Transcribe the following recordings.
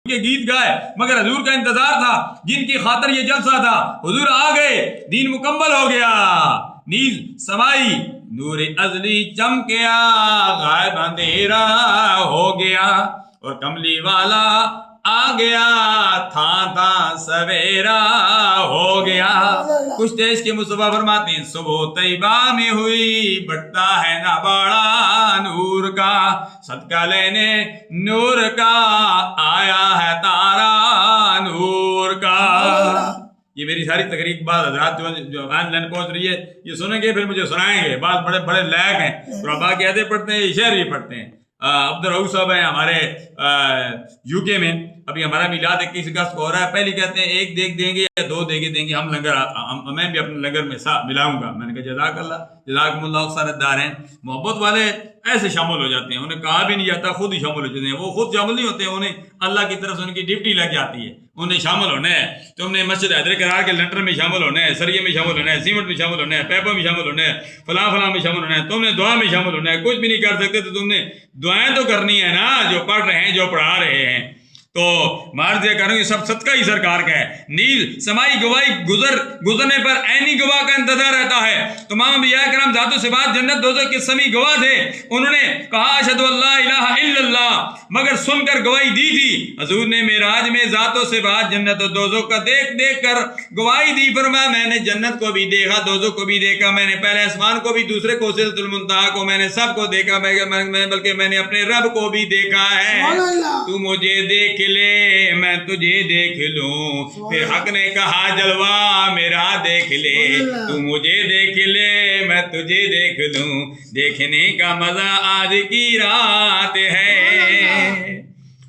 کے گیت گائے، مگر حضور کا انتظار تھا، جن کی خاطر یہ جلسہ تھا، حضور آ گئے، دین مکمل ہو گیا، نیز سمائی نور ازلی چمکیا، غائب اندھیرا ہو گیا، اور کملی والا آ گیا، تھا سویرا ہو گیا۔ کچھ دیش کے مصطفیٰ فرماتے ہیں صبح طیبہ میں ہوئی، بڑھتا ہے نا بڑا نور کا، صدقہ لینے نور کا آیا ہے تارا نور کا۔ یہ میری ساری تقریر بعض حضرات جو آن لائن پہنچ رہی ہے یہ سنیں گے، پھر مجھے سنائیں گے، بعض بڑے بڑے لائق ہیں، ربا کی عادتیں پڑھتے ہیں، شعر بھی پڑھتے ہیں۔ عبدالرؤوف صاحب ہیں ہمارے یو کے میں، ابھی ہمارا میلاد 21 اگست کو ہو رہا ہے، پہلے کہتے ہیں ایک دیگ دیں گے یا 2 دیگیں دیں گے، ہم لنگر میں بھی اپنے لنگر میں ملاؤں گا۔ میں نے کہا جزاک اللہ، جزاکم اللہ خیر الدارین۔ محبت والے ایسے شامل ہو جاتے ہیں، انہیں کہا بھی نہیں جاتا، خود ہی شامل ہو جاتے ہیں، وہ خود شامل نہیں ہوتے، انہیں اللہ کی طرف سے ان کی ڈیوٹی لگ جاتی ہے، انہیں شامل ہونا ہے۔ تم نے مسجد حیدر کرار کے لنٹر میں شامل ہونا ہے، سریے میں شامل ہونا ہے، سیمنٹ میں شامل ہونا ہے، پیپوں میں شامل ہونا ہے، فلاں فلاں میں شامل ہونا ہے، تم نے دعا میں شامل ہونا ہے۔ کچھ بھی نہیں کر سکتے تو تم نے دعائیں تو کرنی ہے نا، جو پڑھ رہے ہیں جو پڑھا رہے ہیں۔ تو معرض یہ کروں، یہ سب صدقہ ہی سرکار کا ہے۔ نیز سمائی گواہی گزرنے پر عینی گواہ کا انتظار رہتا ہے۔ تمام انبیاء کرام ذات و صفات جنت دوزخ کے سمیع گواہ تھے، انہوں نے کہا اشہد ان لا الہ الا اللہ، مگر سن کر گواہی دی تھی۔ حضور نے معراج میں ذات و صفات جنت و دوزخ کا دیکھ کر گواہی دی، فرمایا میں نے جنت کو بھی دیکھا، دوزخ کو بھی دیکھا، میں نے پہلے آسمان کو بھی، دوسرے کو سدرۃ المنتہا کو، میں نے سب کو دیکھا، بلکہ میں نے اپنے رب کو بھی دیکھا ہے۔ تو مجھے دیکھ لے میں تجھے دیکھ لوں، پھر حق نے کہا جلوہ میرا دیکھ لے، تو مجھے دیکھ لے میں تجھے دیکھ لوں، دیکھنے کا مزہ آج کی رات ہے۔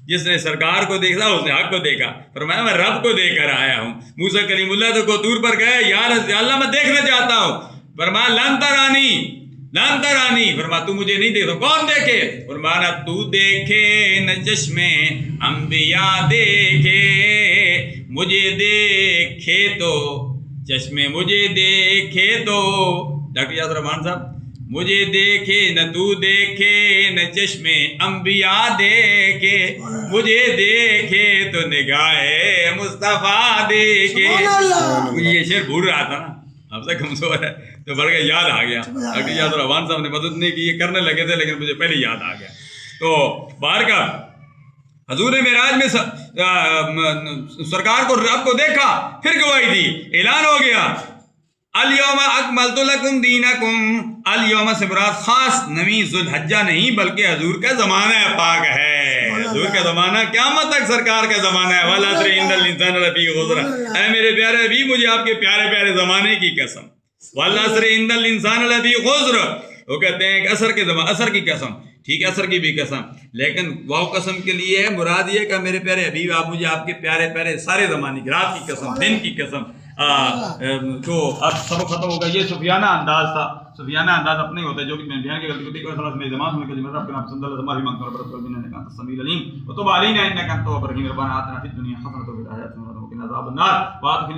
جس نے سرکار کو دیکھا اس نے حق کو دیکھا، فرمایا میں رب کو دیکھ کر آیا ہوں۔ موسیٰ کلیم اللہ تو کو طور پر گئے، یا اللہ میں دیکھنا چاہتا ہوں، فرمایا لن ترانی، فرمایا تو مجھے نہیں دیکھ، کون دیکھے؟ فرمایا تو دیکھے نہ چشمے انبیاء دیکھے، مجھے دیکھے تو چشمے، مجھے دیکھے تو ڈاکٹر یاسر رحمان صاحب، مجھے دیکھے نہ تو دیکھے نہ چشمے انبیاء دیکھے، مجھے دیکھے تو نگاہ مصطفیٰ دیکھے۔ مجھے یہ شعر بھول رہا تھا نا، اب سے کمزور ہے تو بڑھ کے یاد آ گیا۔ ڈاکٹر یاسر رحمان صاحب نے مدد نہیں کی، یہ کرنے لگے تھے لیکن مجھے پہلے یاد آ گیا۔ تو باہر کا حضور نے معراج میں سرکار کو رب کو دیکھا، پھر گواہی دی، اعلان ہو گیا الیوم اکملت لکم دینکم۔ الیوم سے مراد خاص نویں ذوالحجہ نہیں بلکہ حضور کا زمانہ پاک ہے۔ حضور کا زمانہ قیامت تک سرکار کا زمانہ ہے۔ والعصر ان الانسان لفی خسر، اے میرے پیارے ابھی مجھے آپ کے پیارے پیارے زمانے کی قسم، والعصر ان الانسان لفی خسر، وہ کہتے ہیں کہ عصر کی قسم، ٹھیک ہے عصر کی بھی قسم، لیکن وہ قسم کے لیے ہے مراد یہ کہ میرے پیارے حبیب آپ مجھے آپ کے پیارے پیارے سارے زمانے کی، رات کی قسم، دن کی قسم۔ تو اب سب ختم ہوگا، یہ سفیانہ انداز تھا، سفیانہ انداز اپنے ہوتا ہے، جو کہ میں بیان کی غلطی کو صلاح میں زمان ہونے کے لیے رب کے نام صلی اللہ علیہ وسلم مانگتا ہوں، رب العالمین نے کہا السمیع العلیم وتب علینا انک انت التواب الرحیم، ربنا آتنا فی الدنیا حسنۃ وفی الآخرۃ حسنۃ وقنا عذاب النار۔